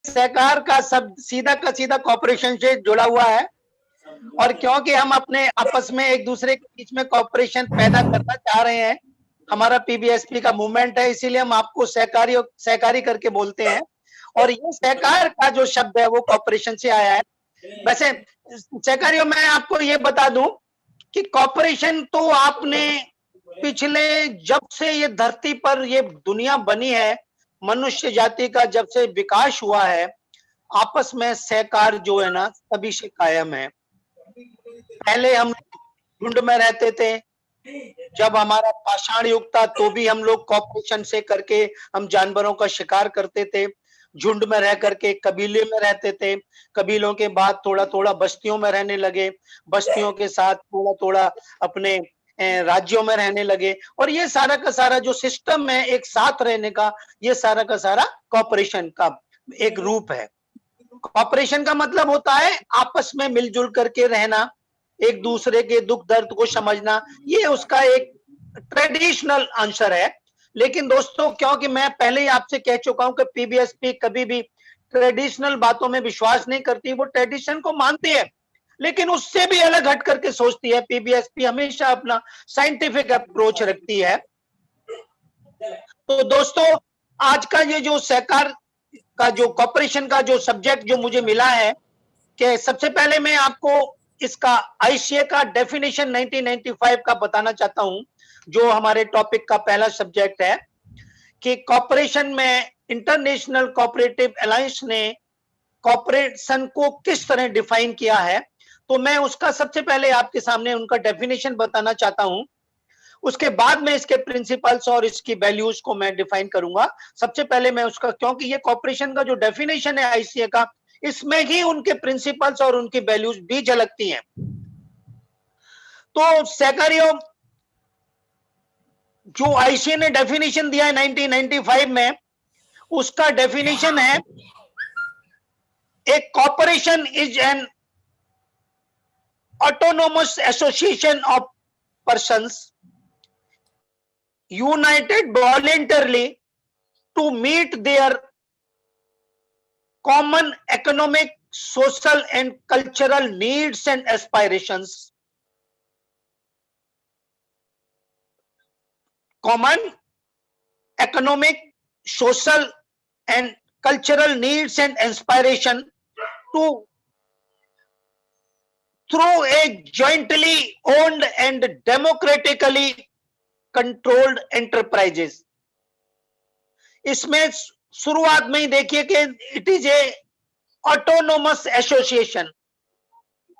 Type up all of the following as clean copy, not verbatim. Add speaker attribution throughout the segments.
Speaker 1: सहकार का सब सीधा का सीधा कॉपरेशन से जुड़ा हुआ है, और क्योंकि हम अपने आपस में एक दूसरे के बीच में कॉपरेशन पैदा करना चाह रहे हैं, हमारा पीबीएसपी का मूवमेंट है, इसीलिए हम आपको सहकारी करके बोलते हैं। और ये सहकार का जो शब्द है वो कॉपरेशन से आया है। वैसे सहकारियों, मैं आपको ये बता दूं कि कॉपरेशन तो आपने पिछले जब से ये धरती पर ये दुनिया बनी है, मनुष्य जाति का जब से विकास हुआ है, आपस में सहकार जो है ना तभी से कायम है। पहले हम झुंड में रहते थे, जब हमारा पाषाण युग था तो भी हम लोग कॉपरेशन से करके हम जानवरों का शिकार करते थे, झुंड में रह करके कबीले में रहते थे, कबीलों के बाद थोड़ा थोड़ा बस्तियों में रहने लगे, बस्तियों के साथ थोड़ा थोड़ा अपने राज्यों में रहने लगे, और ये सारा का सारा जो सिस्टम है एक साथ रहने का, ये सारा का सारा कॉपरेशन का एक रूप है। कॉपरेशन का मतलब होता है आपस में मिलजुल करके रहना, एक दूसरे के दुख दर्द को समझना, ये उसका एक ट्रेडिशनल आंसर है। लेकिन दोस्तों, क्योंकि मैं पहले ही आपसे कह चुका हूं कि पीबीएसपी कभी भी ट्रेडिशनल बातों में विश्वास नहीं करती, वो ट्रेडिशन को मानती है लेकिन उससे भी अलग हट करके सोचती है। पीबीएसपी हमेशा अपना साइंटिफिक अप्रोच रखती है। तो दोस्तों, आज का ये जो सहकार का जो कॉपरेशन का जो सब्जेक्ट जो मुझे मिला है, कि सबसे पहले मैं आपको इसका आईसीए का डेफिनेशन 1995 का बताना चाहता हूं, जो हमारे टॉपिक का पहला सब्जेक्ट है, कि कॉपरेशन में इंटरनेशनल कोऑपरेटिव अलायंस ने कॉपरेशन को किस तरह डिफाइन किया है। तो मैं उसका सबसे पहले आपके सामने उनका डेफिनेशन बताना चाहता हूं, उसके बाद में इसके प्रिंसिपल्स और इसकी वैल्यूज को मैं डिफाइन करूंगा। सबसे पहले मैं उसका, क्योंकि ये कॉपरेशन का जो डेफिनेशन है आईसीए का, इसमें ही उनके प्रिंसिपल्स और उनकी वैल्यूज भी झलकती हैं। तो सहकारियों, जो आईसीए ने डेफिनेशन दिया है 1995 में, उसका डेफिनेशन है, a cooperation is an autonomous association of persons united voluntarily to meet their common economic, social and cultural needs and aspirations. Common economic, social and cultural needs and aspiration to through a jointly owned and democratically controlled enterprises. इसमें शुरुआत में ही देखिए कि it is a autonomous association.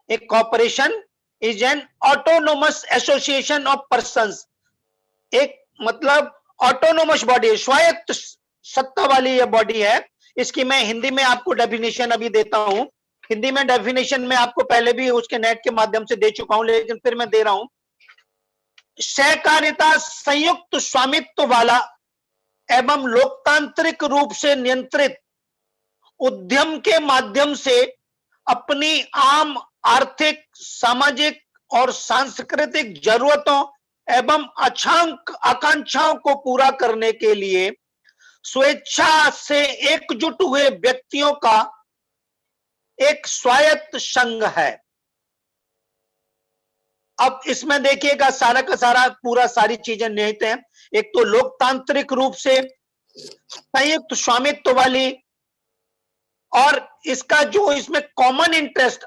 Speaker 1: A corporation is an autonomous association of persons. एक मतलब autonomous body है, स्वायत्त सत्ता वाली ये बॉडी है। इसकी मैं हिंदी में आपको डेफिनेशन अभी देता हूं। हिंदी में डेफिनेशन में आपको पहले भी उसके नेट के माध्यम से दे चुका हूं, लेकिन फिर मैं दे रहा हूं। सहकारिता संयुक्त स्वामित्व वाला एवं लोकतांत्रिक रूप से नियंत्रित उद्यम के माध्यम से अपनी आम आर्थिक, सामाजिक और सांस्कृतिक जरूरतों एवं आकांक्षाओं को पूरा करने के लिए स्वेच्छा से एकजुट हुए व्यक्तियों का एक स्वायत्त संघ है। अब इसमें देखिएगा सारा का सारा पूरा सारी चीजें निहित हैं। एक तो लोकतांत्रिक रूप से संयुक्त स्वामित्व वाली, और इसका जो इसमें कॉमन इंटरेस्ट,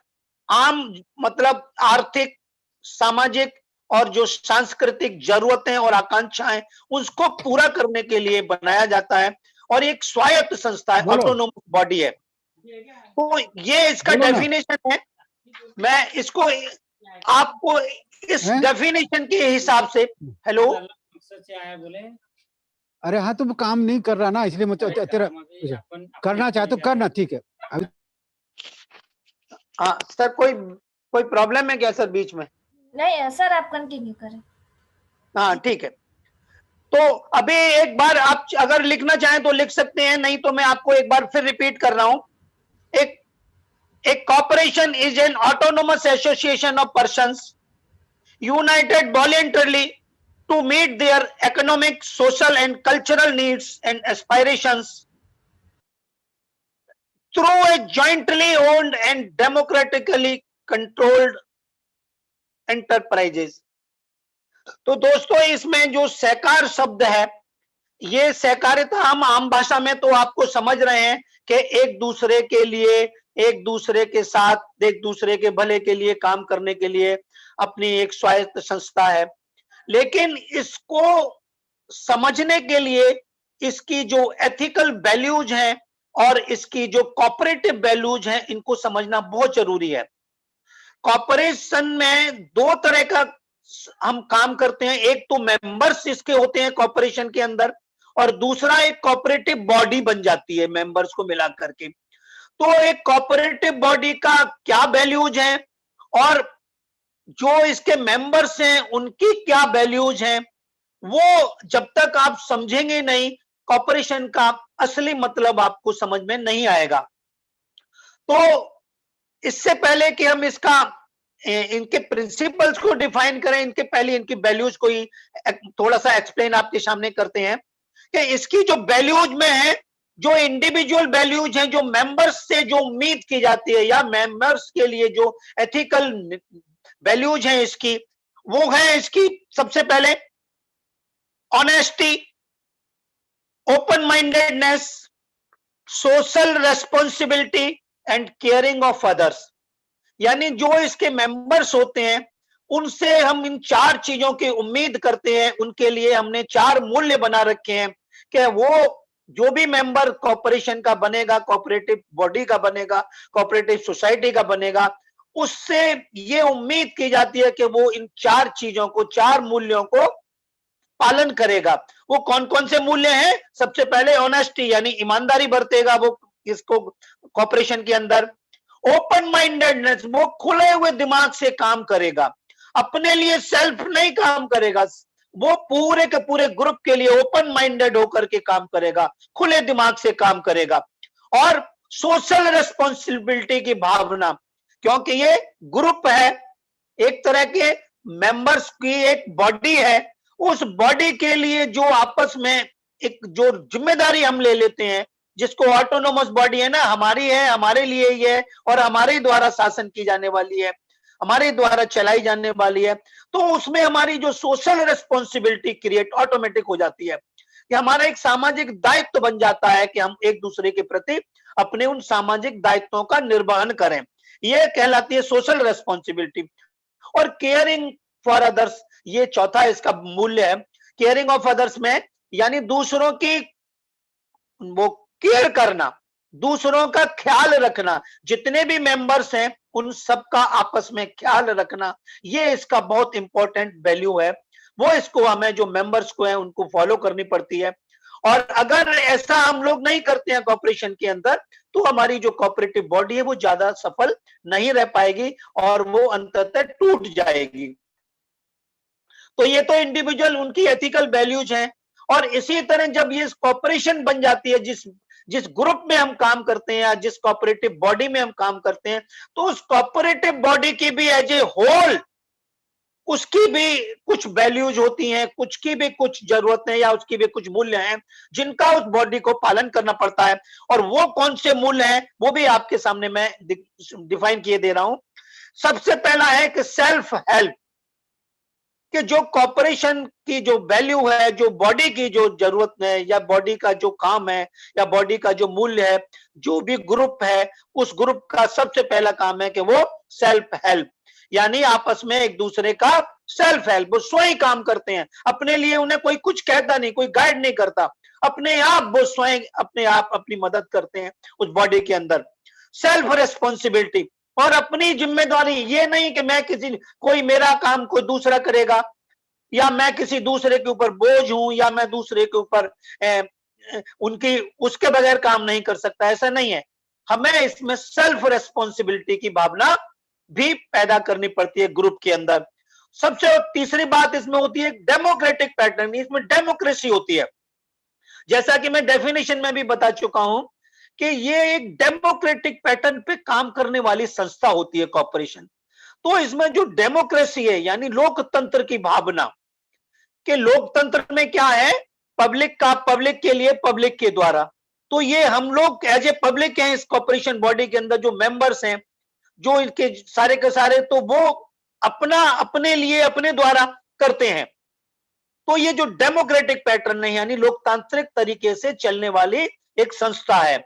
Speaker 1: आम मतलब आर्थिक, सामाजिक और जो सांस्कृतिक जरूरतें और आकांक्षाएं, उसको पूरा करने के लिए बनाया जाता है, और एक स्वायत्त संस्था है, ऑटोनोमस बॉडी है। तो ये इसका डेफिनेशन है। मैं इसको आपको इस डेफिनेशन के हिसाब से, हेलो,
Speaker 2: अरे हाँ, तुम काम नहीं कर रहा ना, इसलिए मुझे तेरा करना चाहे तो करना, ठीक है।
Speaker 1: हाँ सर, कोई प्रॉब्लम है क्या सर बीच में?
Speaker 3: नहीं सर, आप कंटिन्यू करें।
Speaker 1: हाँ ठीक है। तो अभी एक बार आप अगर लिखना चाहें तो लिख सकते हैं, नहीं तो मैं आपको एक बार फिर रिपीट कर रहा हूं। एक corporation is an autonomous association of persons united voluntarily to meet their economic, social and cultural needs and aspirations through a jointly owned and democratically controlled enterprises. तो दोस्तों इसमें जो सहकार शब्द है, ये सहकारिता हम आम भाषा में तो आपको समझ रहे हैं कि एक दूसरे के लिए, एक दूसरे के साथ, एक दूसरे के भले के लिए काम करने के लिए अपनी एक स्वायत्त संस्था है। लेकिन इसको समझने के लिए इसकी जो एथिकल वैल्यूज हैं और इसकी जो कोऑपरेटिव वैल्यूज हैं, इनको समझना बहुत जरूरी है। कॉर्पोरेशन में दो तरह का हम काम करते हैं, एक तो मेंबर्स इसके होते हैं कॉर्पोरेशन के अंदर, और दूसरा एक कोऑपरेटिव बॉडी बन जाती है मेंबर्स को मिला करके। तो एक कोऑपरेटिव बॉडी का क्या वैल्यूज हैं और जो इसके मेंबर्स हैं उनकी क्या वैल्यूज हैं, वो जब तक आप समझेंगे नहीं, कॉर्पोरेशन का असली मतलब आपको समझ में नहीं आएगा। तो इससे पहले कि हम इसका इनके प्रिंसिपल्स को डिफाइन करें, इनके पहले इनकी वैल्यूज को ही थोड़ा सा एक्सप्लेन आपके सामने करते हैं कि इसकी जो वैल्यूज में है, जो इंडिविजुअल वैल्यूज हैं, जो मेंबर्स से जो उम्मीद की जाती है या मेंबर्स के लिए जो एथिकल वैल्यूज हैं इसकी, वो है इसकी सबसे पहले honesty, open mindedness, social responsibility and caring of others. यानी जो इसके मेंबर्स होते हैं उनसे हम इन चार चीजों की उम्मीद करते हैं, उनके लिए हमने चार मूल्य बना रखे हैं कि वो जो भी मेंबर कॉर्पोरेशन का बनेगा, कोऑपरेटिव बॉडी का बनेगा, कोऑपरेटिव सोसाइटी का बनेगा, उससे ये उम्मीद की जाती है कि वो इन चार चीजों को, चार मूल्यों को पालन करेगा। वो कौन कौन से मूल्य हैं? सबसे पहले ऑनेस्टी, यानी ईमानदारी बरतेगा वो इसको कॉर्पोरेशन के अंदर। ओपन माइंडेडनेस, वो खुले हुए दिमाग से काम करेगा, अपने लिए सेल्फ नहीं काम करेगा, वो पूरे के पूरे ग्रुप के लिए ओपन माइंडेड होकर के काम करेगा, खुले दिमाग से काम करेगा। और सोशल रेस्पॉन्सिबिलिटी की भावना, क्योंकि ये ग्रुप है, एक तरह के मेंबर्स की एक बॉडी है, उस बॉडी के लिए जो आपस में एक जो जिम्मेदारी हम ले लेते हैं, जिसको ऑटोनोमस बॉडी है ना, हमारी है, हमारे लिए ही है और हमारे द्वारा शासन की जाने वाली है, हमारे द्वारा चलाई जाने वाली है, तो उसमें हमारी जो सोशल रेस्पॉन्सिबिलिटी क्रिएट ऑटोमेटिक हो जाती है कि हमारा एक सामाजिक दायित्व बन जाता है कि हम एक दूसरे के प्रति अपने उन सामाजिक दायित्वों का निर्वहन करें। यह कहलाती है सोशल रेस्पॉन्सिबिलिटी। और केयरिंग फॉर अदर्स, ये चौथा इसका मूल्य है। केयरिंग ऑफ अदर्स में यानी दूसरों की वो केयर करना, दूसरों का ख्याल रखना, जितने भी मेंबर्स हैं उन सबका आपस में ख्याल रखना, ये इसका बहुत इंपॉर्टेंट वैल्यू है। वो इसको हमें जो मेंबर्स को है उनको फॉलो करनी पड़ती है। और अगर ऐसा हम लोग नहीं करते हैं कॉर्पोरेशन के अंदर, तो हमारी जो कोऑपरेटिव बॉडी है वो ज्यादा सफल नहीं रह पाएगी और वो अंततः टूट जाएगी। तो ये तो इंडिविजुअल उनकी एथिकल वैल्यूज हैं। और इसी तरह जब ये कॉर्पोरेशन बन जाती है, जिस ग्रुप में हम काम करते हैं या जिस कोऑपरेटिव बॉडी में हम काम करते हैं, तो उस कोऑपरेटिव बॉडी की भी एज ए होल उसकी भी कुछ वैल्यूज होती हैं, कुछ की भी कुछ जरूरतें या उसकी भी कुछ मूल्य हैं जिनका उस बॉडी को पालन करना पड़ता है। और वो कौन से मूल्य हैं वो भी आपके सामने मैं डिफाइन किए दे रहा हूं। सबसे पहला है कि सेल्फ हेल्प, कि जो कॉर्पोरेशन की जो वैल्यू है, जो बॉडी की जो जरूरत है या बॉडी का जो काम है या बॉडी का जो मूल्य है, जो भी ग्रुप है, उस ग्रुप का सबसे पहला काम है कि वो सेल्फ हेल्प, यानी आपस में एक दूसरे का सेल्फ हेल्प, वो स्वयं काम करते हैं, अपने लिए उन्हें कोई कुछ कहता नहीं, कोई गाइड नहीं करता, अपने आप वो स्वयं अपने आप अपनी मदद करते हैं उस बॉडी के अंदर। सेल्फ रेस्पॉन्सिबिलिटी, और अपनी जिम्मेदारी, ये नहीं कि मैं कोई मेरा काम कोई दूसरा करेगा या मैं किसी दूसरे के ऊपर बोझ हूं या मैं दूसरे के ऊपर उनकी उसके बगैर काम नहीं कर सकता, ऐसा नहीं है। हमें इसमें सेल्फ रेस्पॉन्सिबिलिटी की भावना भी पैदा करनी पड़ती है ग्रुप के अंदर। सबसे तीसरी बात इसमें होती है डेमोक्रेटिक पैटर्न, इसमें डेमोक्रेसी होती है। जैसा कि मैं डेफिनेशन में भी बता चुका हूं कि ये एक डेमोक्रेटिक पैटर्न पे काम करने वाली संस्था होती है कॉर्पोरेशन। तो इसमें जो डेमोक्रेसी है यानी लोकतंत्र की भावना, कि लोकतंत्र में क्या है, पब्लिक का पब्लिक के लिए, पब्लिक के द्वारा, तो ये हम लोग एज ए पब्लिक हैं इस कॉर्पोरेशन बॉडी के अंदर, जो मेंबर्स हैं, जो इनके सारे के सारे, तो वो अपना अपने लिए अपने द्वारा करते हैं। तो ये जो डेमोक्रेटिक पैटर्न है, यानी लोकतांत्रिक तरीके से चलने वाली एक संस्था है।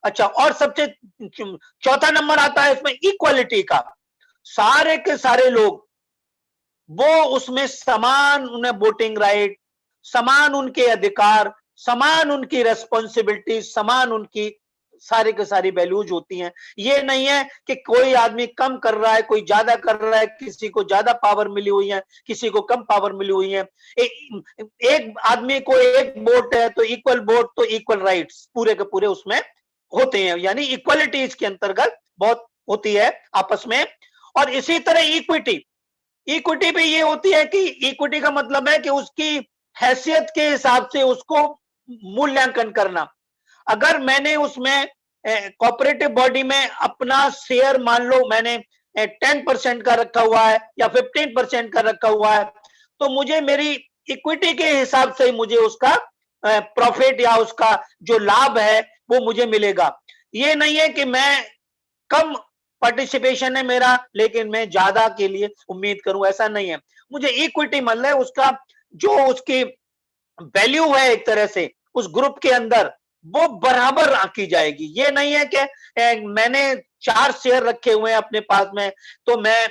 Speaker 1: अच्छा, और सबसे चौथा नंबर आता है इसमें इक्वालिटी का। सारे के सारे लोग वो उसमें समान, उन्हें वोटिंग राइट, समान उनके अधिकार, समान उनकी रेस्पॉन्सिबिलिटी, समान उनकी सारी के सारी वैल्यूज होती हैं। ये नहीं है कि कोई आदमी कम कर रहा है, कोई ज्यादा कर रहा है, किसी को ज्यादा पावर मिली हुई है, किसी को कम पावर मिली हुई है। एक आदमी को एक वोट है तो इक्वल वोट तो इक्वल राइट्स पूरे के पूरे उसमें होते हैं, यानी इक्वलिटी इसके अंतर्गत बहुत होती है आपस में। और इसी तरह इक्विटी, इक्विटी पे ये होती है कि इक्विटी का मतलब है कि उसकी हैसियत के हिसाब से उसको मूल्यांकन करना। अगर मैंने उसमें कोऑपरेटिव बॉडी में अपना शेयर, मान लो मैंने 10% का रखा हुआ है या 15% का रखा हुआ है, तो मुझे मेरी इक्विटी के हिसाब से मुझे उसका प्रॉफिट या उसका जो लाभ है वो मुझे मिलेगा। ये नहीं है कि मैं कम पार्टिसिपेशन है मेरा लेकिन मैं ज्यादा के लिए उम्मीद करूं, ऐसा नहीं है। मुझे इक्विटी मतलब है उसका जो उसकी वैल्यू है एक तरह से उस ग्रुप के अंदर, वो बराबर आंकी जाएगी। ये नहीं है कि मैंने 4 शेयर रखे हुए हैं अपने पास में, तो मैं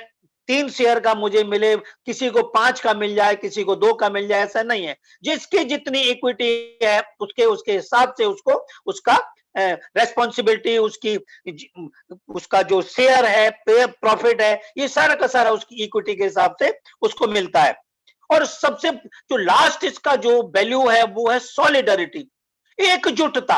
Speaker 1: 3 शेयर का मुझे मिले, किसी को 5 का मिल जाए, किसी को 2 का मिल जाए, ऐसा नहीं है। जिसकी जितनी इक्विटी है उसके हिसाब से उसको उसका रेस्पॉन्सिबिलिटी, उसका जो शेयर है, पे प्रॉफिट है, ये सारा का सारा उसकी इक्विटी के हिसाब से उसको मिलता है। और सबसे जो लास्ट इसका जो वैल्यू है वो है सॉलिडरिटी, एकजुटता।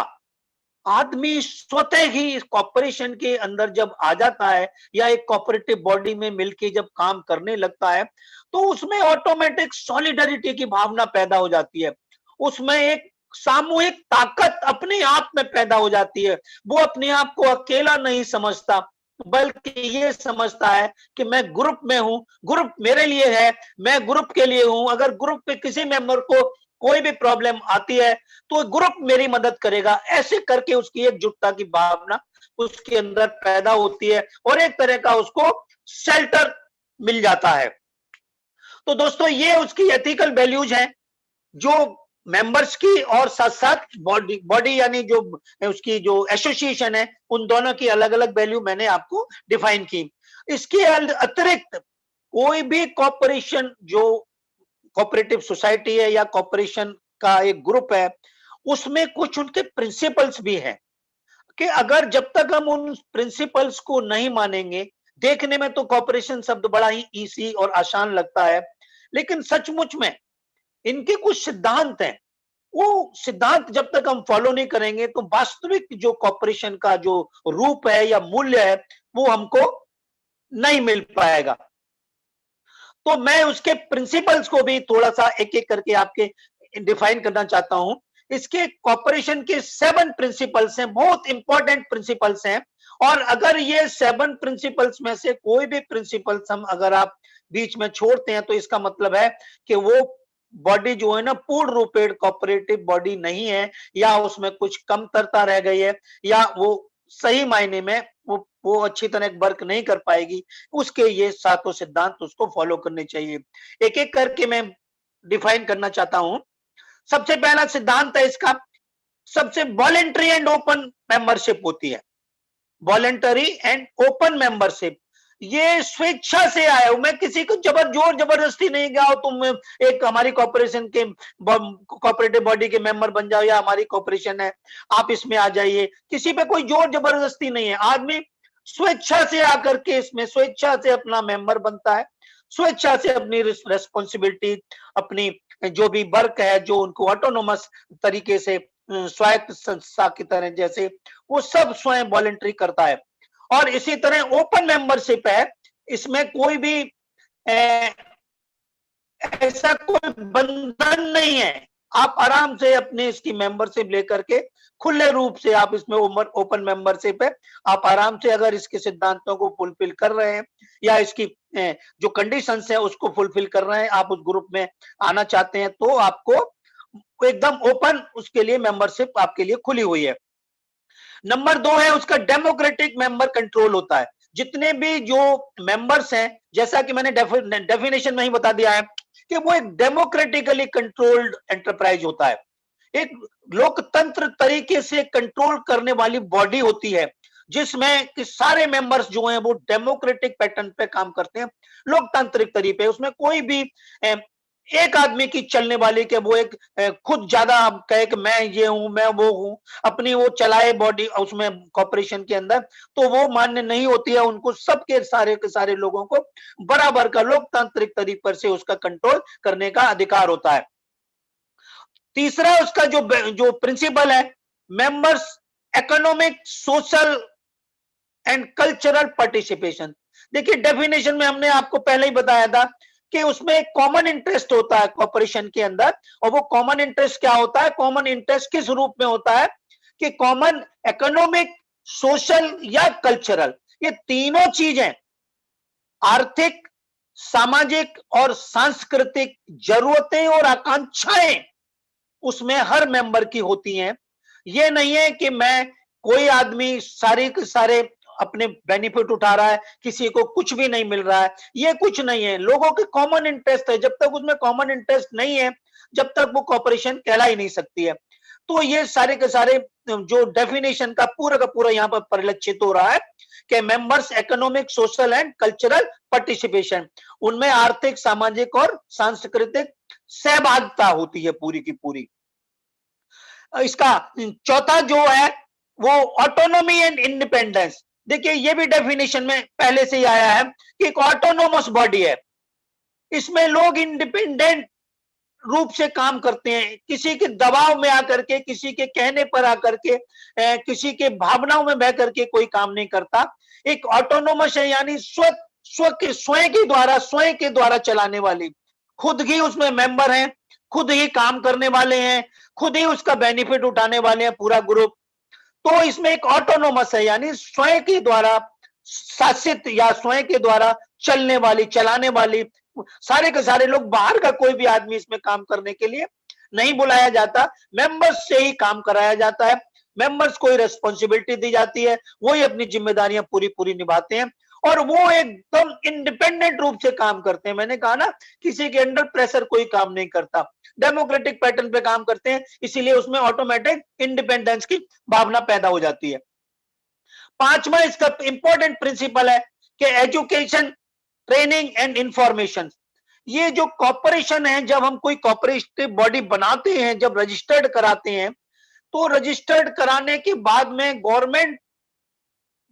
Speaker 1: आदमी स्वतः ही इस कॉर्पोरेशन के अंदर जब आ जाता है या एक कॉर्पोरेटिव बॉडी में मिलके जब काम करने लगता है, तो उसमें ऑटोमेटिक सॉलिडरिटी की भावना पैदा हो जाती है। उसमें एक सामूहिक ताकत अपने आप में पैदा हो जाती है। वो अपने आप को अकेला नहीं समझता, बल्कि ये समझता है कि मैं ग्रुप में हूं, ग्रुप मेरे लिए है, मैं ग्रुप के लिए हूं। अगर ग्रुप के किसी मेंबर को कोई भी प्रॉब्लम आती है तो ग्रुप मेरी मदद करेगा। ऐसे करके उसकी एकजुटता की भावना उसके अंदर पैदा होती है और एक तरह का उसको शेल्टर मिल जाता है। तो दोस्तों ये उसकी एथिकल वैल्यूज हैं जो मेंबर्स की, और साथ साथ बॉडी यानी जो उसकी जो एसोसिएशन है, उन दोनों की अलग अलग वैल्यू मैंने आपको डिफाइन की। इसके अतिरिक्त कोई भी कॉर्पोरेशन, जो कोऑपरेटिव सोसाइटी है या कॉर्पोरेशन का एक ग्रुप है, उसमें कुछ उनके प्रिंसिपल्स भी हैं कि अगर जब तक हम उन प्रिंसिपल्स को नहीं मानेंगे, देखने में तो कॉर्पोरेशन शब्द बड़ा ही इजी और आसान लगता है, लेकिन सचमुच में इनके कुछ सिद्धांत हैं। वो सिद्धांत जब तक हम फॉलो नहीं करेंगे तो वास्तविक जो कॉर्पोरेशन का जो रूप है या मूल्य है वो हमको नहीं मिल पाएगा। तो मैं उसके प्रिंसिपल्स को भी थोड़ा सा एक एक करके आपके डिफाइन करना चाहता हूं। इसके कॉर्पोरेशन के 7 प्रिंसिपल्स हैं, बहुत इंपॉर्टेंट प्रिंसिपल्स हैं। और अगर ये 7 प्रिंसिपल्स में से कोई भी प्रिंसिपल्स हम अगर आप बीच में छोड़ते हैं तो इसका मतलब है कि वो बॉडी जो है ना पूर्ण रूपे कॉर्पोरेटिव बॉडी नहीं है, या उसमें कुछ कमतरता रह गई है, या वो सही मायने में वो अच्छी तरह वर्क नहीं कर पाएगी। उसके ये 7 सिद्धांत उसको फॉलो करने चाहिए। एक एक करके मैं डिफाइन करना चाहता हूं। सबसे पहला सिद्धांत है इसका, सबसे वॉलेंटरी एंड ओपन मेंबरशिप होती है। वॉलेंटरी एंड ओपन मेंबरशिप, ये स्वेच्छा से आया हूं, मैं किसी को जोर जबरदस्ती नहीं गया हो तुम एक हमारी कॉर्पोरेशन के कॉर्पोरेटिव बॉडी के मेंबर बन जाओ, या हमारी कॉर्पोरेशन है आप इसमें आ जाइए। किसी पे कोई जोर जबरदस्ती नहीं है, आदमी स्वेच्छा से आकर के इसमें स्वेच्छा से अपना मेंबर बनता है, स्वेच्छा से अपनी रेस्पॉन्सिबिलिटी, अपनी जो भी वर्क है जो उनको ऑटोनोमस तरीके से स्वायत्त संस्था की तरह जैसे वो सब स्वयं वॉलेंटरी करता है। और इसी तरह ओपन मेंबरशिप है, इसमें कोई भी ऐसा कोई बंधन नहीं है। आप आराम से अपने इसकी मेंबरशिप लेकर के खुले रूप से आप इसमें ओपन मेंबरशिप है, आप आराम से अगर इसके सिद्धांतों को फुलफिल कर रहे हैं या इसकी जो कंडीशंस है उसको फुलफिल कर रहे हैं, आप उस ग्रुप में आना चाहते हैं, तो आपको एकदम ओपन उसके लिए मेंबरशिप आपके लिए खुली हुई है। नंबर 2 है उसका डेमोक्रेटिक मेंबर कंट्रोल होता है। जितने भी जो मेंबर्स हैं, जैसा कि मैंने डेफिनेशन में ही बता दिया है कि वो एक डेमोक्रेटिकली कंट्रोल्ड एंटरप्राइज होता है, एक लोकतंत्र तरीके से कंट्रोल करने वाली बॉडी होती है, जिसमें कि सारे मेंबर्स जो हैं वो डेमोक्रेटिक पैटर्न पे काम करते हैं, लोकतांत्रिक तरीके। उसमें कोई भी एक आदमी की चलने वाली के वो एक खुद ज्यादा कहे कि मैं ये हूं, मैं वो हूं, अपनी वो चलाए बॉडी उसमें कॉर्पोरेशन के अंदर, तो वो मान्य नहीं होती है। उनको सबके सारे लोगों को बराबर का लोकतांत्रिक तरीके से उसका कंट्रोल करने का अधिकार होता है। तीसरा उसका जो प्रिंसिपल है, members economic, social and cultural participation. देखिए डेफिनेशन में हमने आपको पहले ही बताया था कि उसमें एक कॉमन इंटरेस्ट होता है कॉर्पोरेशन के अंदर, और वो कॉमन इंटरेस्ट क्या होता है, कॉमन इंटरेस्ट किस रूप में होता है कि कॉमन इकोनॉमिक, सोशल या कल्चरल, ये तीनों चीजें आर्थिक, सामाजिक और सांस्कृतिक जरूरतें और आकांक्षाएं उसमें हर मेंबर की होती हैं। ये नहीं है कि मैं कोई आदमी सारे के सारे अपने बेनिफिट उठा रहा है, किसी को कुछ भी नहीं मिल रहा है, ये कुछ नहीं है। लोगों के कॉमन इंटरेस्ट है, जब तक उसमें कॉमन इंटरेस्ट नहीं है, जब तक वो कॉर्पोरेशन कहला ही नहीं सकती है। तो ये सारे के सारे जो डेफिनेशन का पूरा यहाँ पर परिलक्षित हो रहा है कि members economic, social and cultural participation, उनमें आर्थिक, सामाजिक और सांस्कृतिक सहभागिता होती है पूरी की पूरी। इसका चौथा जो है वो ऑटोनॉमी एंड इंडिपेंडेंस। देखिए ये भी डेफिनेशन में पहले से ही आया है कि एक ऑटोनोमस बॉडी है, इसमें लोग इंडिपेंडेंट रूप से काम करते हैं, किसी के दबाव में आकर के, किसी के कहने पर आकर के, किसी के भावनाओं में बह करके कोई काम नहीं करता। एक ऑटोनोमस है, यानी स्वयं के द्वारा चलाने वाली, खुद ही उसमें मेंबर हैं, खुद ही काम करने वाले हैं, खुद ही उसका बेनिफिट उठाने वाले हैं पूरा ग्रुप। तो इसमें एक ऑटोनोमस है, यानी स्वयं के द्वारा शासित या स्वयं के द्वारा चलने वाली, चलाने वाली। सारे के सारे लोग, बाहर का कोई भी आदमी इसमें काम करने के लिए नहीं बुलाया जाता, मेंबर्स से ही काम कराया जाता है, मेंबर्स को ही रेस्पॉन्सिबिलिटी दी जाती है, वो ही अपनी जिम्मेदारियां पूरी पूरी निभाते हैं और वो एकदम इंडिपेंडेंट रूप से काम करते हैं। मैंने कहा ना, किसी के अंडर प्रेशर कोई काम नहीं करता, डेमोक्रेटिक पैटर्न पे काम करते हैं, इसीलिए उसमें ऑटोमेटिक इंडिपेंडेंस की भावना पैदा हो जाती है। पांचवा इसका इंपॉर्टेंट प्रिंसिपल है कि एजुकेशन, ट्रेनिंग एंड इंफॉर्मेशन। ये जो कॉर्पोरेशन है, जब हम कोई कॉर्पोरेटिव बॉडी बनाते हैं, जब रजिस्टर्ड कराते हैं, तो रजिस्टर्ड कराने के बाद में गवर्नमेंट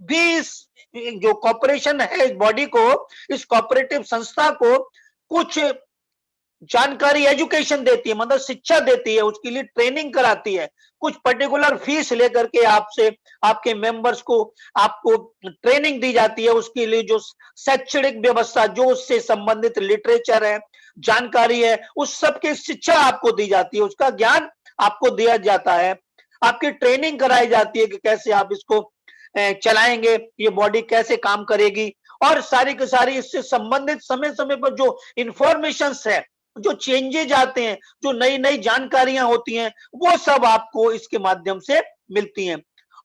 Speaker 1: भी इस जो कॉर्पोरेशन है, इस बॉडी को, इस कॉर्पोरेटिव संस्था को कुछ जानकारी, एजुकेशन देती है, मतलब शिक्षा देती है, उसके लिए ट्रेनिंग कराती है, कुछ पर्टिकुलर फीस लेकर के आपसे, आपके मेंबर्स को आपको ट्रेनिंग दी जाती है। उसके लिए जो शैक्षणिक व्यवस्था, जो उससे संबंधित लिटरेचर है, जानकारी है, उस सब की शिक्षा आपको दी जाती है, उसका ज्ञान आपको दिया जाता है, आपकी ट्रेनिंग कराई जाती है कि कैसे आप इसको चलाएंगे, ये बॉडी कैसे काम करेगी, और सारी की सारी इससे संबंधित समय समय पर जो इंफॉर्मेशन है, जो चेंजेज आते हैं, जो नई नई जानकारियां होती हैं, वो सब आपको इसके माध्यम से मिलती हैं।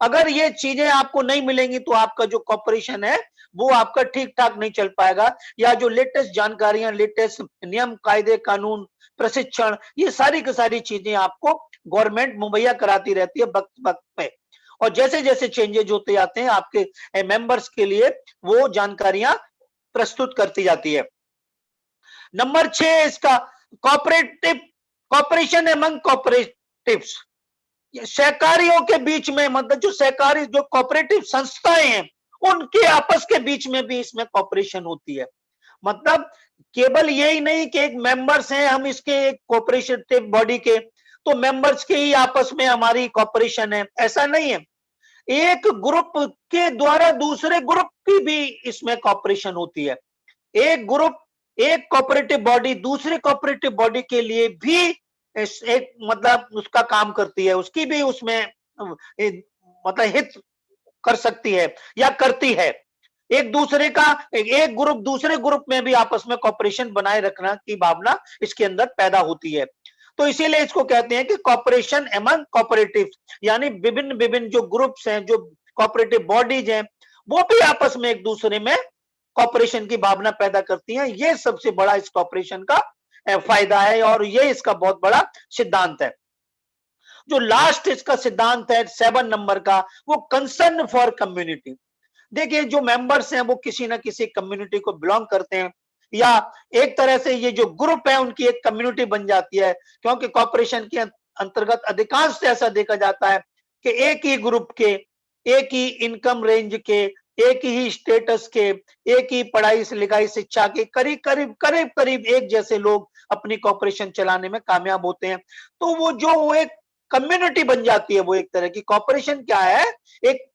Speaker 1: अगर ये चीजें आपको नहीं मिलेंगी तो आपका जो कॉर्पोरेशन है वो आपका ठीक ठाक नहीं चल पाएगा, या जो लेटेस्ट जानकारियां, लेटेस्ट नियम, कायदे, कानून, प्रशिक्षण, ये सारी की सारी चीजें आपको गवर्नमेंट मुहैया कराती रहती है वक्त वक्त पे, और जैसे जैसे चेंजेज होते जाते हैं आपके मेंबर्स के लिए वो जानकारियां प्रस्तुत करती जाती है। नंबर 6 इसका कॉपरेटिव, कॉपरेशन एमंग कॉपरेटिव्स, सहकारियों के बीच में, मतलब जो सहकारी, जो कॉपरेटिव संस्थाएं हैं, उनके आपस के बीच में भी इसमें कॉपरेशन होती है। मतलब केवल यही नहीं कि एक मेंबर्स हैं हम इसके, एक कॉपरेटिव बॉडी के, तो मेंबर्स के ही आपस में हमारी कॉपरेशन है, ऐसा नहीं है। एक ग्रुप के द्वारा दूसरे ग्रुप की भी इसमें कॉपरेशन होती है। एक ग्रुप, एक कोऑपरेटिव बॉडी दूसरे कोऑपरेटिव बॉडी के लिए भी एक मतलब उसका काम करती है, उसकी भी उसमें मतलब हित कर सकती है या करती है। एक दूसरे का, एक ग्रुप दूसरे ग्रुप में भी आपस में कॉपरेशन बनाए रखना की भावना इसके अंदर पैदा होती है। तो इसीलिए इसको कहते हैं कि कॉपरेशन एमंग कॉपरेटिव, यानी विभिन्न विभिन्न जो ग्रुप्स हैं, जो कॉपरेटिव बॉडीज हैं, वो भी आपस में एक दूसरे में कॉपरेशन की भावना पैदा करती हैं। ये सबसे बड़ा इस कॉपरेशन का फायदा है और ये इसका बहुत बड़ा सिद्धांत है। जो लास्ट इसका सिद्धांत है 7 नंबर का, वो कंसर्न फॉर कम्युनिटी। देखिए जो मेंबर्स हैं वो किसी ना किसी कम्युनिटी को बिलोंग करते हैं, या एक तरह से ये जो ग्रुप है उनकी एक कम्युनिटी बन जाती है, क्योंकि कॉपरेशन के अंतर्गत अधिकांश से ऐसा देखा जाता है कि एक ही ग्रुप के, एक ही इनकम रेंज के, एक ही स्टेटस के, एक ही पढ़ाई से लिखाई शिक्षा के करीब करीब करीब करीब एक जैसे लोग अपनी कॉपरेशन चलाने में कामयाब होते हैं। तो वो जो एक कम्युनिटी बन जाती है, वो एक तरह की कॉपरेशन क्या है, एक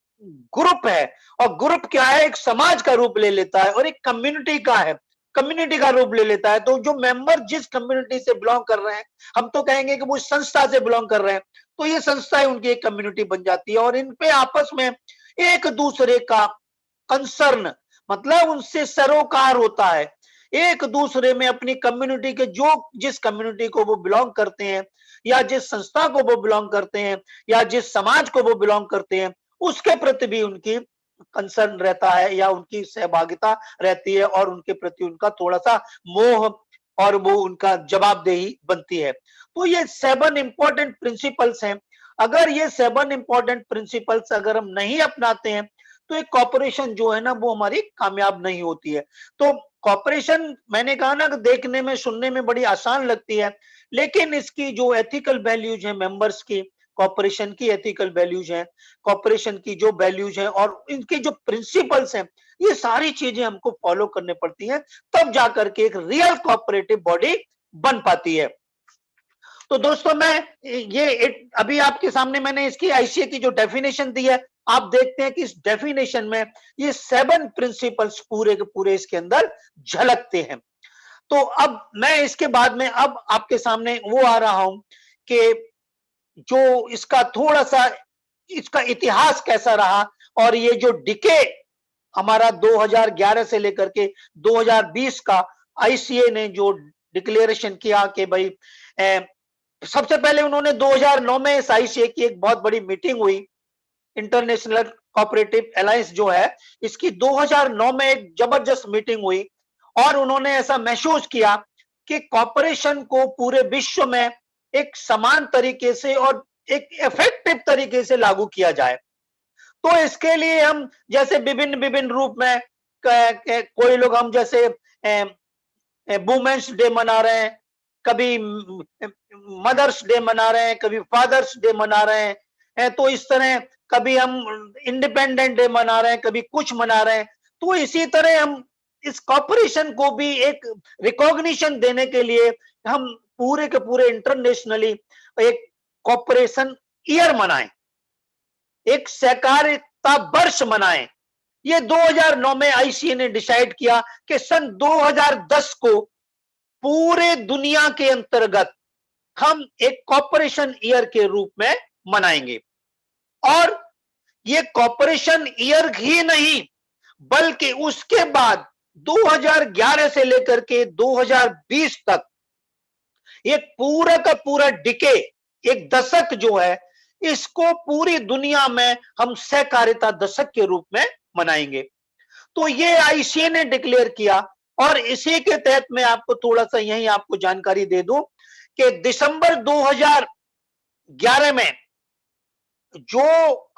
Speaker 1: ग्रुप है, और ग्रुप क्या है, एक समाज का रूप ले लेता है और एक कम्युनिटी का है, कम्युनिटी का रूप ले लेता है। तो जो मेंबर जिस कम्युनिटी से बिलोंग कर रहे हैं, हम तो कहेंगे कि वो संस्था से बिलोंग कर रहे हैं, तो ये संस्था उनकी एक कम्युनिटी बन जाती है और इन पे आपस में एक दूसरे का कंसर्न, मतलब उनसे सरोकार होता है, एक दूसरे में अपनी कम्युनिटी के जो जिस कम्युनिटी को वो बिलोंग करते हैं, या जिस संस्था को वो बिलोंग करते हैं, या जिस समाज को वो बिलोंग करते हैं, उसके प्रति भी उनकी कंसर्न रहता है या उनकी सहभागिता रहती है और उनके प्रति उनका थोड़ा सा मोह और वो उनका जवाबदेही बनती है। तो ये 7 इंपॉर्टेंट प्रिंसिपल्स हैं। अगर ये 7 इंपॉर्टेंट प्रिंसिपल्स अगर हम नहीं अपनाते हैं, तो एक कॉपरेशन जो है ना वो हमारी कामयाब नहीं होती है। तो कॉपरेशन मैंने कहा ना कि देखने में सुनने में बड़ी आसान लगती है, लेकिन इसकी जो एथिकल वैल्यूज हैं मेंबर्स की, कॉपरेशन की एथिकल वैल्यूज हैं, कॉपरेशन की जो वैल्यूज हैं और इनके जो प्रिंसिपल्स हैं, ये सारी चीजें हमको फॉलो करने पड़ती हैं, तब जाकर के एक रियल कॉपरेटिव बॉडी बन पाती है। तो दोस्तों मैं अभी आपके सामने मैंने इसकी आईसीए की जो डेफिनेशन दी है, आप देखते हैं कि इस डेफिनेशन में ये 7 प्रिंसिपल्स पूरे के पूरे इसके अंदर झलकते हैं। तो अब मैं इसके बाद में अब आपके सामने वो आ रहा हूं कि जो इसका थोड़ा सा इसका इतिहास कैसा रहा, और ये जो डिके हमारा 2011 से लेकर के 2020 का आईसीए ने जो डिक्लेरेशन किया कि भाई सबसे पहले उन्होंने 2009 में इस आईसीए की एक बहुत बड़ी मीटिंग हुई, इंटरनेशनल कोऑपरेटिव अलायंस जो है, इसकी 2009 में एक जबरदस्त मीटिंग हुई और उन्होंने ऐसा महसूस किया कि कॉपरेशन को पूरे विश्व में एक समान तरीके से और एक इफेक्टिव तरीके से लागू किया जाए। तो इसके लिए हम जैसे विभिन्न विभिन्न रूप में कोई लोग हम जैसे वुमेन्स डे मना रहे हैं, कभी मदर्स डे मना रहे हैं, कभी फादर्स डे मना रहे हैं, तो इस तरह कभी हम इंडिपेंडेंट डे मना रहे हैं, कभी कुछ मना रहे हैं। तो इसी तरह हम इस कॉपरेशन को भी एक रिकॉग्निशन देने के लिए हम पूरे के पूरे इंटरनेशनली एक कॉपरेशन ईयर मनाएं, एक सहकारिता वर्ष मनाएं। ये 2009 में आईसीए ने डिसाइड किया कि सन 2010 को पूरे दुनिया के अंतर्गत हम एक कॉपरेशन ईयर के रूप में मनाएंगे। और ये कॉपरेशन ईयर ही नहीं, बल्कि उसके बाद 2011 से लेकर के 2020 तक एक पूरा का पूरा डिके, एक दशक जो है, इसको पूरी दुनिया में हम सहकारिता दशक के रूप में मनाएंगे। तो ये आईसीए ने डिक्लेयर किया और इसी के तहत मैं आपको थोड़ा सा यहीं आपको जानकारी दे दूं कि दिसंबर 2011 में जो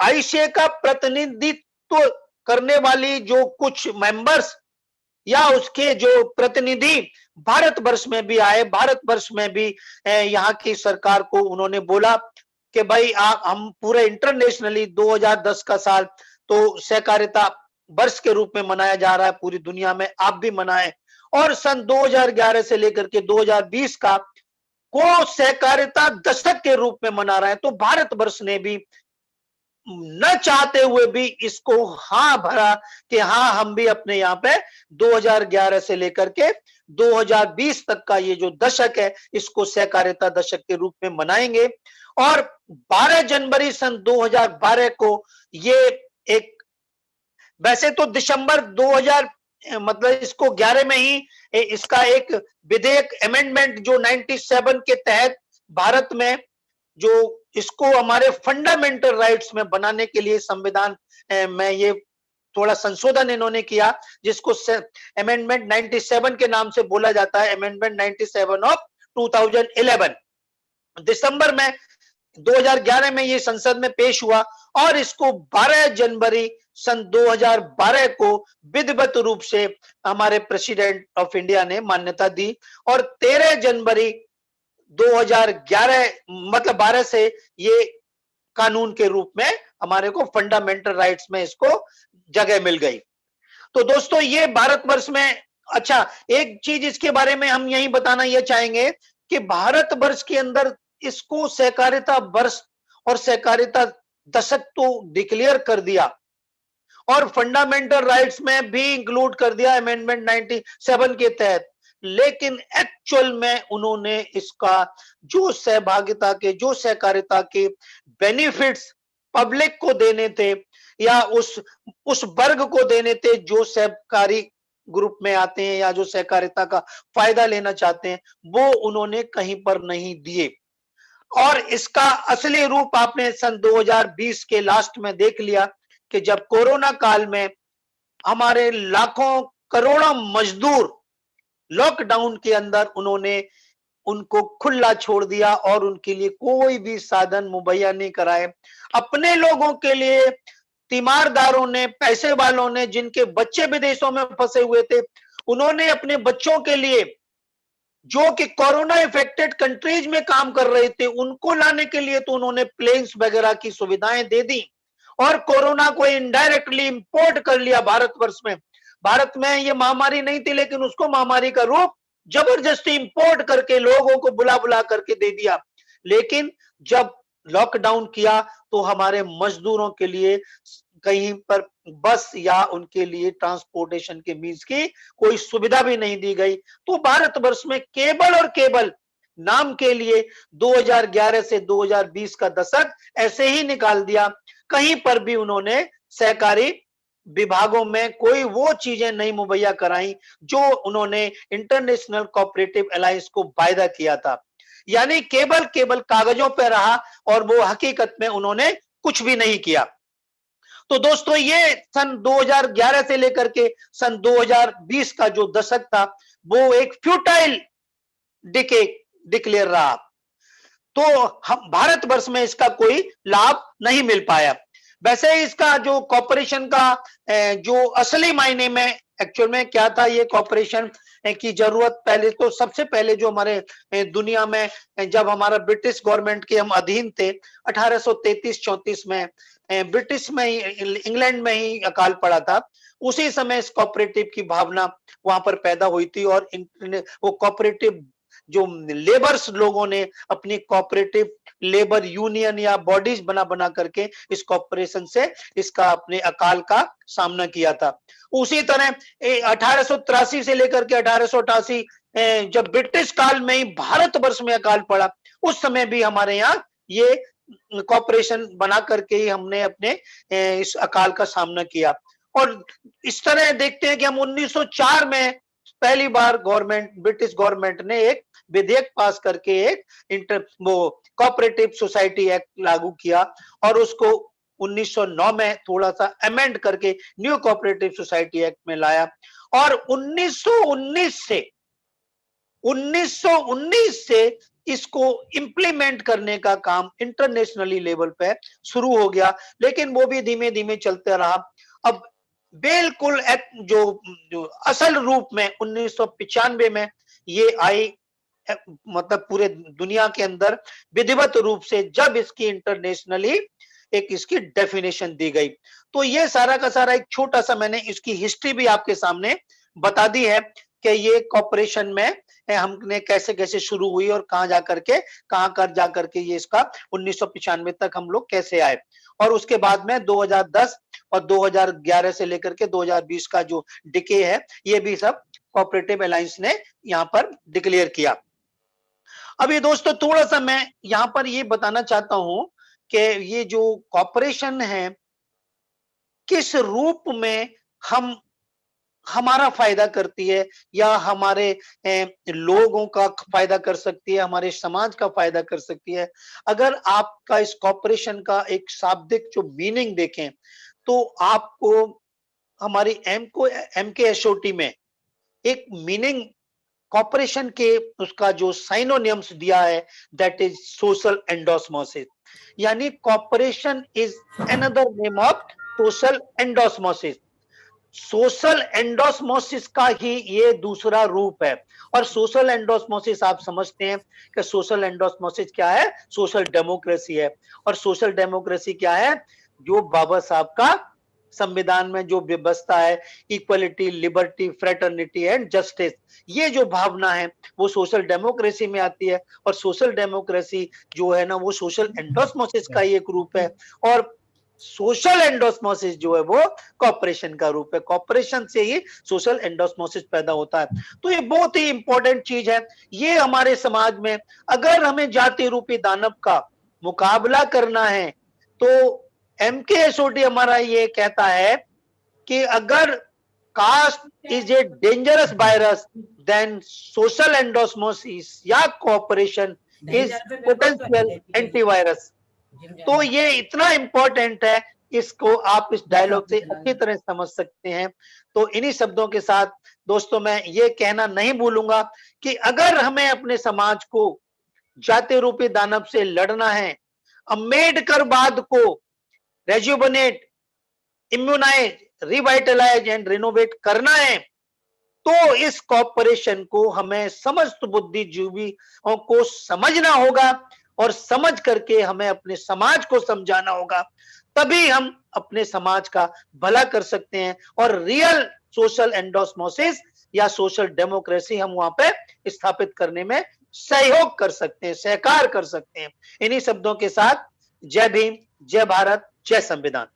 Speaker 1: आईसीए का प्रतिनिधित्व करने वाली जो कुछ मेंबर्स या उसके जो प्रतिनिधि भारतवर्ष में भी आए, भारतवर्ष में भी यहाँ की सरकार को उन्होंने बोला कि भाई हम पूरे इंटरनेशनली 2010 का साल तो सहकारिता वर्ष के रूप में मनाया जा रहा है पूरी दुनिया में, आप भी मनाएं। और सन 2011 से लेकर के 2020 का को सहकारिता दशक के रूप में मना रहे हैं। तो भारतवर्ष ने भी न चाहते हुए भी इसको हाँ भरा कि हाँ हम भी अपने यहाँ पे 2011 से लेकर के 2020 तक का ये जो दशक है इसको सहकारिता दशक के रूप में मनाएंगे। और 12 जनवरी सन 2012 को ये एक, वैसे तो दिसंबर 2000 मतलब इसको 11 में ही इसका एक विधेयक अमेंडमेंट जो 97 के तहत भारत में जो इसको हमारे फंडामेंटल राइट्स में बनाने के लिए संविधान में ये थोड़ा संशोधन इन्होंने किया, जिसको अमेंडमेंट 97 के नाम से बोला जाता है, अमेंडमेंट 97 ऑफ 2011। दिसंबर में 2011 में ये संसद में पेश हुआ और इसको 12 जनवरी सन 2012 को विधिवत रूप से हमारे प्रेसिडेंट ऑफ इंडिया ने मान्यता दी और 13 जनवरी 2011 मतलब 12 से ये कानून के रूप में हमारे को फंडामेंटल राइट्स में इसको जगह मिल गई। तो दोस्तों ये भारतवर्ष में, अच्छा एक चीज इसके बारे में हम यही बताना ये चाहेंगे कि भारतवर्ष के अंदर इसको सहकारिता वर्ष और सहकारिता दशक तो डिक्लेयर कर दिया और फंडामेंटल राइट्स में भी इंक्लूड कर दिया अमेंडमेंट 97 के तहत, लेकिन एक्चुअल में उन्होंने इसका जो सहभागिता के, जो सहकारिता के बेनिफिट्स पब्लिक को देने थे या उस वर्ग को देने थे जो सहकारी ग्रुप में आते हैं या जो सहकारिता का फायदा लेना चाहते हैं, वो उन्होंने कहीं पर नहीं दिए। और इसका असली रूप आपने सन 2020 के लास्ट में देख लिया कि जब कोरोना काल में हमारे लाखों करोड़ों मजदूर लॉकडाउन के अंदर उन्होंने उनको खुला छोड़ दिया और उनके लिए कोई भी साधन मुहैया नहीं कराए। अपने लोगों के लिए तीमारदारों ने, पैसे वालों ने, जिनके बच्चे विदेशों में फंसे हुए थे, उन्होंने अपने बच्चों के लिए जो कि कोरोना इफेक्टेड कंट्रीज में काम कर रहे थे उनको लाने के लिए तो उन्होंने प्लेन्स वगैरह की सुविधाएं दे दी और कोरोना को इनडायरेक्टली इंपोर्ट कर लिया भारतवर्ष में। भारत में ये महामारी नहीं थी लेकिन उसको महामारी का रूप जबरदस्ती इंपोर्ट करके लोगों को बुला बुला करके दे दिया। लेकिन जब लॉकडाउन किया तो हमारे मजदूरों के लिए कहीं पर बस या उनके लिए ट्रांसपोर्टेशन के मींस की कोई सुविधा भी नहीं दी गई। तो भारतवर्ष में केवल और केवल नाम के लिए 2011 से 2020 का दशक ऐसे ही निकाल दिया। कहीं पर भी उन्होंने सहकारी विभागों में कोई वो चीजें नहीं मुहैया कराई जो उन्होंने इंटरनेशनल कोऑपरेटिव अलायंस को वायदा किया था। यानी केवल केवल कागजों पर रहा और वो हकीकत में उन्होंने कुछ भी नहीं किया। तो दोस्तों ये सन 2011 से लेकर के सन 2020 का जो दशक था वो एक फ्यूटाइल डिक्लेयर रहा। तो हम भारतवर्ष में इसका कोई लाभ नहीं मिल पाया। वैसे इसका जो कॉर्पोरेशन का जो असली मायने में एक्चुअल में क्या था, ये कॉर्पोरेशन की जरूरत पहले तो सबसे पहले जो हमारे दुनिया में जब हमारा ब्रिटिश गवर्नमेंट के हम अधीन थे 1833-34 में ब्रिटिश में इंग्लैंड में ही अकाल पड़ा था, उसी समय इस कॉपरेटिव की भावना वहां पर पैदा हुई थी और वो कॉपरेटिव जो लेबर्स लोगों ने अपनी कॉपरेटिव लेबर यूनियन या बॉडीज बना बना करके इस कॉर्पोरेशन से इसका अपने अकाल का सामना किया था। उसी तरह 1883 से लेकर के 1888 जब ब्रिटिश काल में ही भारतवर्ष में अकाल पड़ा उस समय भी हमारे यहाँ ये कॉर्पोरेशन बना करके ही हमने अपने इस अकाल का सामना किया। और इस तरह देखते हैं कि हम 1904 में पहली बार ब्रिटिश गवर्नमेंट ने एक विधेयक पास करके एक वो कोऑपरेटिव सोसाइटी एक्ट लागू किया और उसको 1909 में थोड़ा सा अमेंड करके न्यू कोऑपरेटिव सोसाइटी एक्ट में लाया और 1919 से इसको इंप्लीमेंट करने का काम इंटरनेशनली लेवल पे शुरू हो गया, लेकिन वो भी धीमे धीमे चलते रहा। अब बिल्कुल जो असल रूप में 1995 में ये आई, मतलब पूरे दुनिया के अंदर विधिवत रूप से जब इसकी इंटरनेशनली एक इसकी डेफिनेशन दी गई। तो ये सारा का सारा एक छोटा सा मैंने इसकी हिस्ट्री भी आपके सामने बता दी है कि ये कॉर्पोरेशन में हमने कैसे कैसे शुरू हुई और कहां जाकर के ये इसका 1995 तक हम लोग कैसे आए और उसके बाद में 2010 और 2011 से लेकर के 2020 का जो डिके है ये भी सब कोऑपरेटिव अलायंस ने यहाँ पर डिक्लेयर किया। अभी दोस्तों थोड़ा सा मैं यहाँ पर ये बताना चाहता हूं कि ये जो कॉर्पोरेशन है किस रूप में हम हमारा फायदा करती है या हमारे लोगों का फायदा कर सकती है, हमारे समाज का फायदा कर सकती है। अगर आपका इस कॉर्पोरेशन का एक शाब्दिक जो मीनिंग देखें तो आपको हमारी एमकेएसओटी में एक मीनिंग कॉर्पोरेशन के उसका जो साइनोनिम्स दिया है, दैट इज सोशल एंडोस्मोसिस। यानी corporation is another name of social endosmosis. Social endosmosis का ही ये दूसरा रूप है। और सोशल एंडोस्मोसिस आप समझते हैं कि सोशल एंडोस्मोसिस क्या है? सोशल डेमोक्रेसी है। और सोशल डेमोक्रेसी क्या है? जो बाबा साहब का संविधान में जो व्यवस्था है, equality, liberty, fraternity and justice, ये जो भावना है वो सोशल डेमोक्रेसी में आती है। और सोशल डेमोक्रेसी जो है ना, वो सोशल एंडोस्मोसिस का ही एक रूप है। और सोशल एंडोस्मोसिस जो है वो कॉर्पोरेशन का रूप है। कॉर्पोरेशन से ही सोशल एंडोस्मोसिस पैदा होता है। तो ये बहुत ही इंपॉर्टेंट चीज है। ये हमारे समाज में अगर हमें जाति रूपी दानव का मुकाबला करना है तो एमकेएसओटी हमारा ये कहता है कि अगर caste is a dangerous virus then social endosmosis या कॉर्पोरेशन इज पोटेंशियल एंटीवायरस। तो ये इतना इंपॉर्टेंट है, इसको आप इस डायलॉग से अच्छी तरह समझ सकते हैं। तो इन्हीं शब्दों के साथ दोस्तों मैं ये कहना नहीं भूलूंगा कि अगर हमें अपने समाज को जाति रूपी दानव से लड़ना है, अम्बेडकरवाद को rejuvenate, immunise, revitalise and renovate करना है, तो इस कॉर्पोरेशन को हमें समस्त बुद्धिजीवियों को समझना होगा और समझ करके हमें अपने समाज को समझाना होगा। तभी हम अपने समाज का भला कर सकते हैं और रियल सोशल एंडोस्मोसिस या सोशल डेमोक्रेसी हम वहां पे स्थापित करने में सहयोग कर सकते हैं, सहकार कर सकते हैं। इन्हीं शब्दों के साथ जय भीम, जय भारत, जय संविधान।